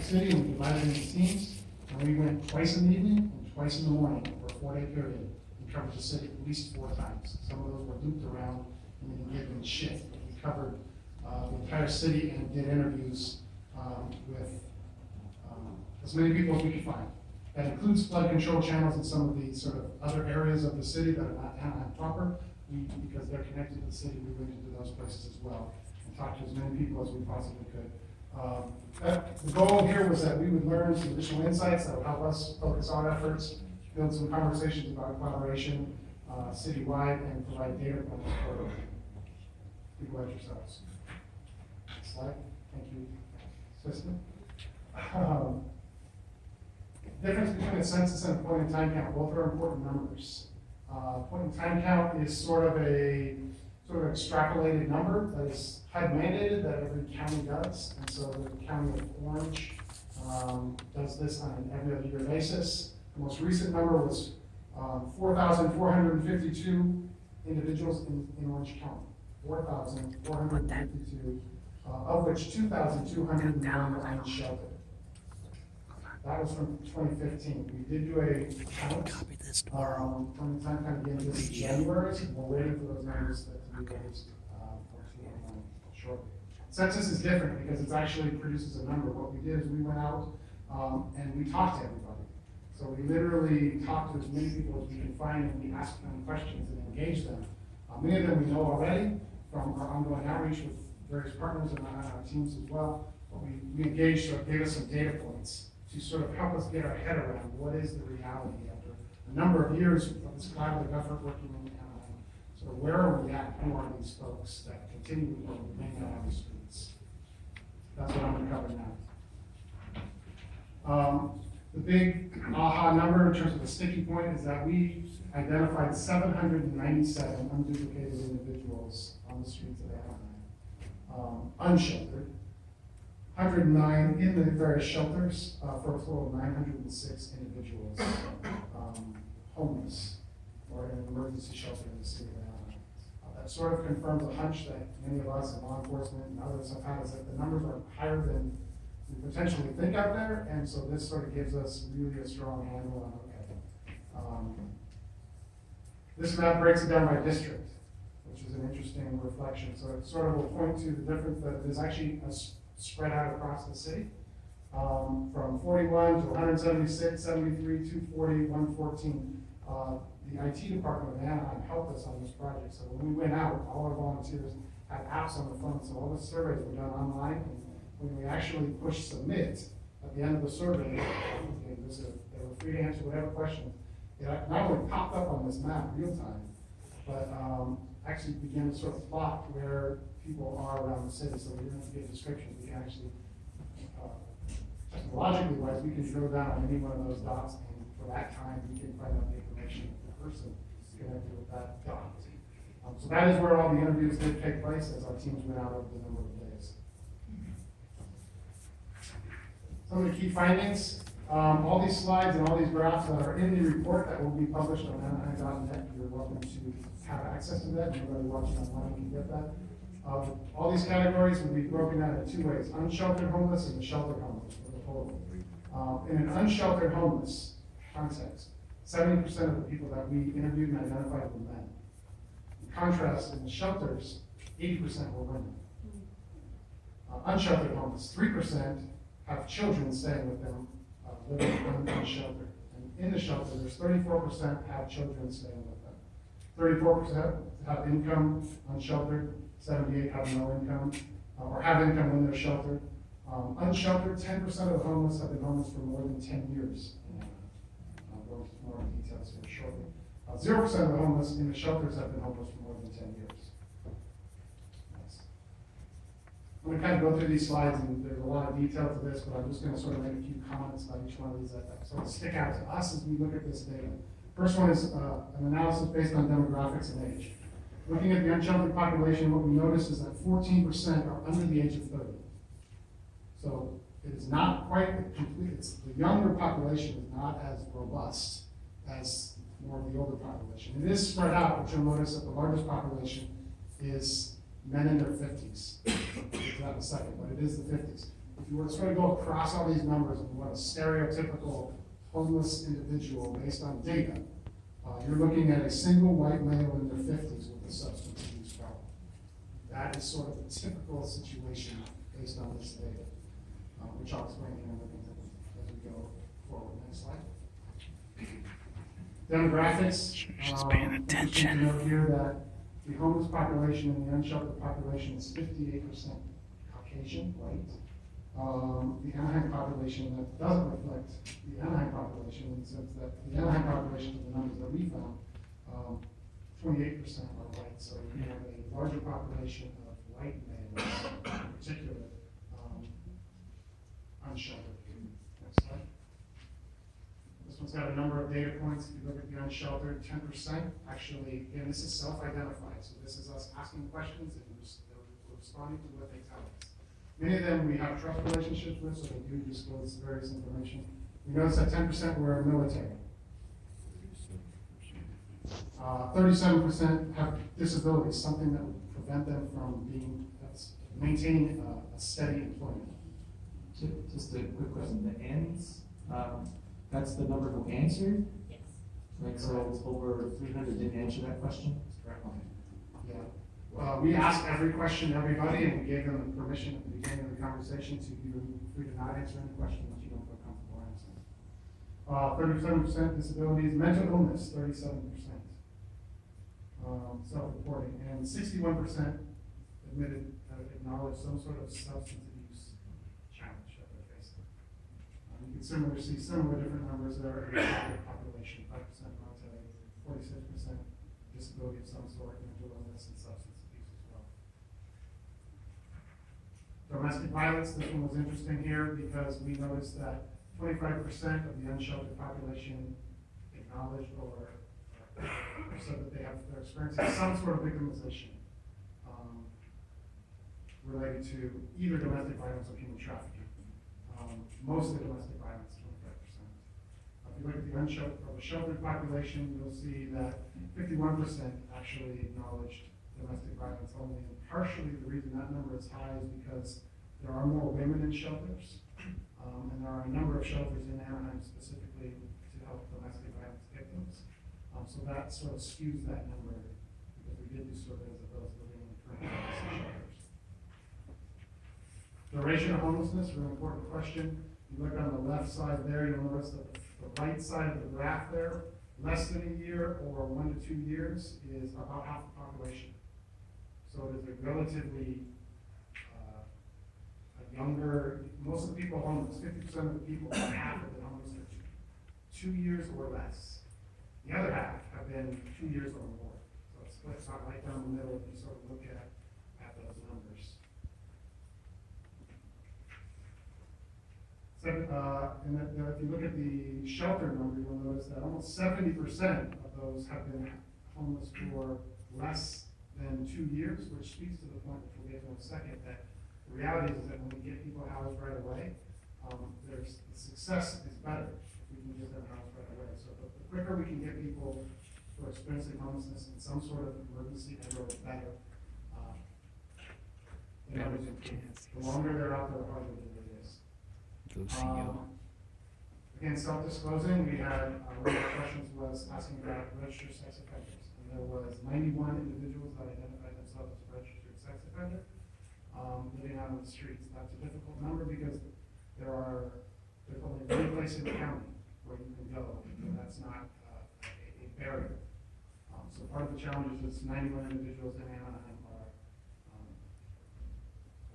city, and we divided into teams, and we went twice in the evening and twice in the morning for a 4-day period. We covered the city at least 4 times. Some of those were looped around in any given shift. We covered the entire city and did interviews with as many people as we could find. That includes flood control channels in some of the sort of other areas of the city that are not Anaheim proper. Because they're connected to the city, we went into those places as well and talked to as many people as we possibly could. The goal here was that we would learn some additional insights that would help us focus our efforts, build some conversations about collaboration citywide, and provide data points for people like yourselves. Next slide. Thank you, Assistant. Difference between a census and a point-in-time count, both are important numbers. Point-in-time count is sort of extrapolated number that is HUD mandated that every county does, and so the county of Orange does this on an every other year basis. The most recent number was 4,452 individuals in Orange County. 4,452, of which 2,201 were unsheltered. That was from 2015. We did do a count. Copy this tomorrow. From the time kind of getting this in January, so we're waiting for those numbers to be released shortly. Census is different because it actually produces a number. What we did is we went out and we talked to everybody. So we literally talked to as many people as we can find, and we asked them questions and engaged them. Many of them we know already from our ongoing outreach with various partners and our teams as well. But we engaged, so it gave us some data points to sort of help us get our head around what is the reality after a number of years of this collaborative effort working in Anaheim. So where are we at? Who are these folks that continue to remain out on the streets? That's what I'm going to cover now. The big aha number in terms of the sticky point is that we identified 797 unduplicated individuals on the streets of Anaheim, unsheltered. 109 in the various shelters for a total of 906 individuals homeless or in an emergency shelter in the city of Anaheim. That sort of confirms a hunch that many of us in law enforcement and others have had, is that the numbers are higher than we potentially think out there, and so this sort of gives us really a strong handle on okay. This map breaks it down by district, which is an interesting reflection. So it sort of will point to the difference that there's actually a spread out across the city, from 41 to 176, 73, 240, 114. The IT department of Anaheim helped us on this project. So when we went out, all our volunteers had apps on the phone, so all the surveys were done online. And when we actually pushed submit at the end of the survey, they were free to answer whatever questions. It not only popped up on this map real time, but actually began to sort of plot where people are around the city, so we don't have to give descriptions. We can actually, technologically wise, we can drill down on any one of those dots, and for that time, we can find out the information of the person connected with that dot. So that is where all the interviews did take place as our teams went out over the number of days. Some of the key findings, all these slides and all these graphs that are in the report that will be published on Anaheim.net, you're welcome to have access to that. Anybody watching online can get that. All these categories will be broken out in 2 ways: unsheltered homeless and the sheltered homeless for the total. In an unsheltered homeless context, 70% of the people that we interviewed and identified were men. In contrast, in the shelters, 80% were women. Unsheltered homeless, 3% have children staying with them, living unsheltered. And in the shelter, there's 34% have children staying with them. 34% have income unsheltered. 78 have no income, or have income when they're sheltered. Unsheltered, 10% of the homeless have been homeless for more than 10 years. I'll go into more details here shortly. 0% of the homeless in the shelters have been homeless for more than 10 years. Nice. I'm going to kind of go through these slides, and there's a lot of detail to this, but I'm just going to sort of make a few comments about each one of these that sort of stick out to us as we look at this data. First one is an analysis based on demographics and age. Looking at the unsheltered population, what we notice is that 14% are under the age of 30. So it is not quite complete. The younger population is not as robust as more of the older population. It is spread out, but you'll notice that the largest population is men in their 50s. We'll get to that in a second, but it is the 50s. if you were to sort of go across all these numbers and what a stereotypical homeless individual based on data, you're looking at a single white male in their 50s with a substance abuse problem. That is sort of a typical situation based on this data, which I'll explain here in a minute as we go forward. Next slide. Demographics. Just paying attention. Note here that the homeless population and the unsheltered population is 58% Caucasian, white. The Anaheim population, that doesn't reflect the Anaheim population in the sense that the Anaheim population, of the numbers that we found, 28% are white. So we have a larger population of white males, in particular, unsheltered. Next slide. This one's got a number of data points. If you look at the unsheltered, 10% actually, again, this is self-identified. So this is us asking questions and we're responding to what they tell us. Many of them we have trust relationships with, so they do disclose various information. We notice that 10% were military. 37% have disabilities, something that would prevent them from maintaining a steady employment. Just a quick question, the ends, that's the number who answered? Yes. Like, so it's over 300 didn't answer that question? Correct. Okay. Yeah. We asked every question to everybody, and we gave them permission at the beginning of the conversation to be free to not answer any question that you don't feel comfortable answering. 37% disabilities, mental illness, 37%. Self-reporting, and 61% admitted, acknowledged some sort of substance abuse challenge that they're facing. You can see similar different numbers there in the population, 5% military, 46% disability of some sort, mental illness, and substance abuse as well. Domestic violence, this one was interesting here because we noticed that 25% of the unsheltered population acknowledged or said that they're experiencing some sort of victimization related to either domestic violence or human trafficking. Most of the domestic violence, 25%. If you look at the sheltered population, you'll see that 51% actually acknowledged domestic violence only. And partially the reason that number is high is because there are more women in shelters, and there are a number of shelters in Anaheim specifically to help domestic violence victims. So that sort of skews that number because we did do surveys of those living in current shelters. Duration of homelessness, really important question. You look on the left side there, you'll notice that the right side of the graph there, less than a year or 1 to 2 years is about half the population. So it is a relatively a younger, most of the people homeless, 50% of the people, half have been homeless for 2 years or less. The other half have been 2 years or more. So it's split out right down the middle if you sort of look at those numbers. So, if you look at the shelter number, you'll notice that almost 70% of those have been homeless for less than 2 years, which speaks to the point, which we'll get to in a second, that the reality is that when we get people housed right away, the success is better if we can get them housed right away. So the quicker we can get people who are experiencing homelessness in some sort of emergency and/or better, the longer they're out there, the harder it is. Again, self-disclosing, we had one of the questions was asking about registered sex offenders. And there was 91 individuals that identified themselves as a registered sex offender living out on the streets. That's a difficult number because there's only one place in the county where you can go, and that's not a barrier. So part of the challenge is 91 individuals in Anaheim are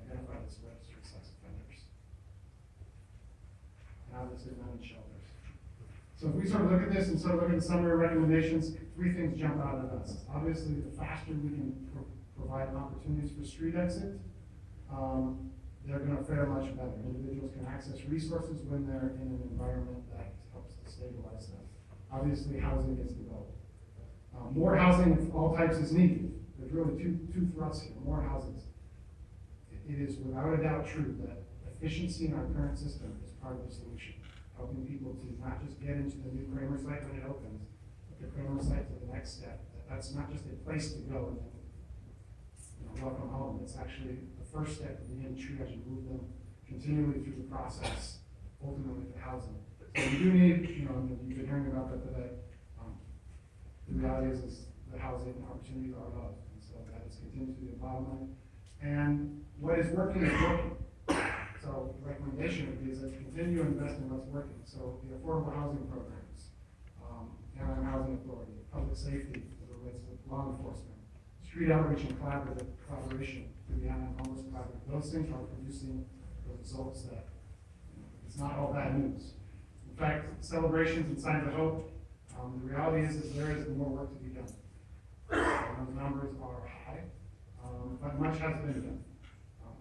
identified as registered sex offenders. Now this is none in shelters. So if we sort of look at this and sort of look at the summary recommendations, 3 things jump out at us. Obviously, the faster we can provide opportunities for street exit, they're going to fare much better. Individuals can access resources when they're in an environment that helps to stabilize them. Obviously, housing is the goal. More housing of all types is needed. There's really two thrusts here, more houses. It is without a doubt true that efficiency in our current system is part of the solution, helping people to not just get into the new Kramer site when it opens, but the Kramer site to the next step. That's not just a place to go and then welcome home. It's actually the first step of the triage and move them continually through the process, ultimately to housing. So we do need, you know, and you've been hearing about that today. The reality is the housing opportunities are low, and so that is continues to be a bottleneck. And what is working is working. So the recommendation would be is that you continue to invest in what's working. So the affordable housing programs, Anaheim Housing Authority, public safety as it relates to law enforcement, street outreach and collaboration through the Anaheim Homeless Collaborative. Those things are producing the results that, you know, it's not all bad news. In fact, celebrations and signs of hope, the reality is there is more work to be done. Those numbers are high, but much has been done.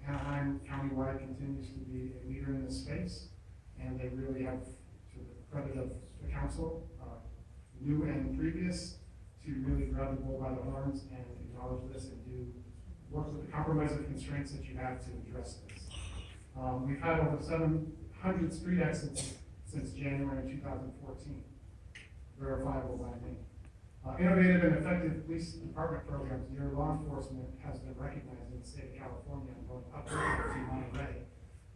Anaheim countywide continues to be a leader in this space, and they really have, to the credit of the council, new and previous, to really grab the bull by the horns and acknowledge this and do work with the compromise of constraints that you have to address this. We've had over 700 street exits since January 2014, verifiable by me. Innovative and effective police department programs near law enforcement has been recognized in the state of California and going up to Monterey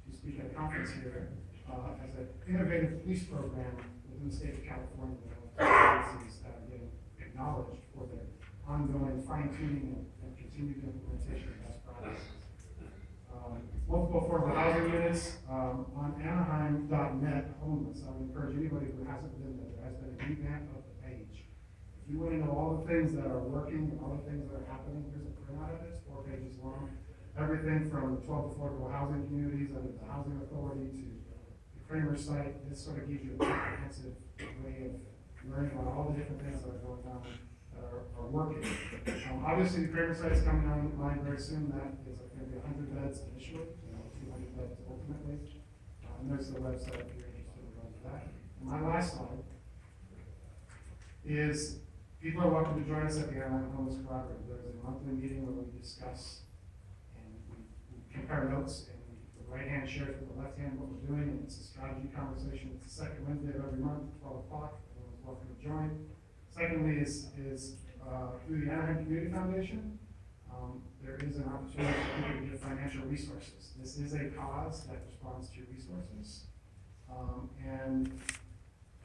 to speak at a conference here as an innovative police program within the state of California that agencies that are getting acknowledged for their ongoing fine-tuning and continued implementation of best practices. Multiple affordable housing units on Anaheim.net homeless. I would encourage anybody who hasn't been there. There has been a revamp of the page. If you want to know all the things that are working, all the things that are happening, here's a printout of it. It's 4 pages long. Everything from 12 affordable housing communities under the Housing Authority to the Kramer site. This sort of gives you a comprehensive way of learning about all the different things that are going on that are working. Obviously, the Kramer site is coming online very soon. That is going to be 100 beds initially, 200 beds ultimately. And there's the website if you're interested in going to that. And my last slide is people are welcome to join us at the Anaheim Homeless Collaborative. There's a monthly meeting where we discuss and we compare notes, and the right hand shares with the left hand what we're doing, and it's a strategy conversation. It's the second Wednesday of every month, 12 o'clock. Everyone's welcome to join. Secondly is through the Anaheim Community Foundation, there is an opportunity for people to give financial resources. This is a cause that responds to resources. And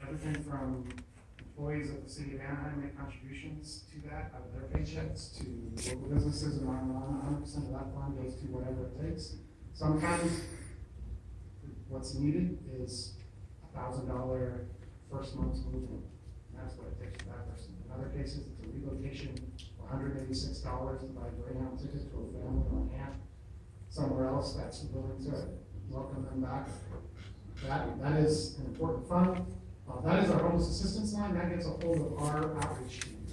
everything from employees of the city of Anaheim make contributions to that out of their paychecks, to local businesses, and on 100% of that fund goes to whatever it takes. Sometimes what's needed is $1,000 first month's movement. That's what it takes for that person. In other cases, it's a relocation for $186 to buy a Greyhound ticket to a family or a camp somewhere else that's willing to welcome them back. That is an important fund. That is our homeless assistance line. That gets a hold of our outreach team.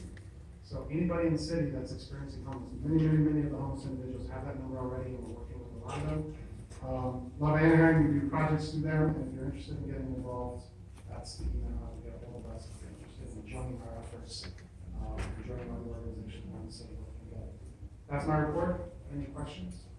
So anybody in the city that's experiencing homelessness, many of the homeless individuals have that number already, and we're working with a lot of them. Love Anaheim, we do projects through them, and if you're interested in getting involved, that's the email how to get a hold of us. If you're interested in joining our efforts, joining our organization, I'm saying what we can get. That's my report. Any questions?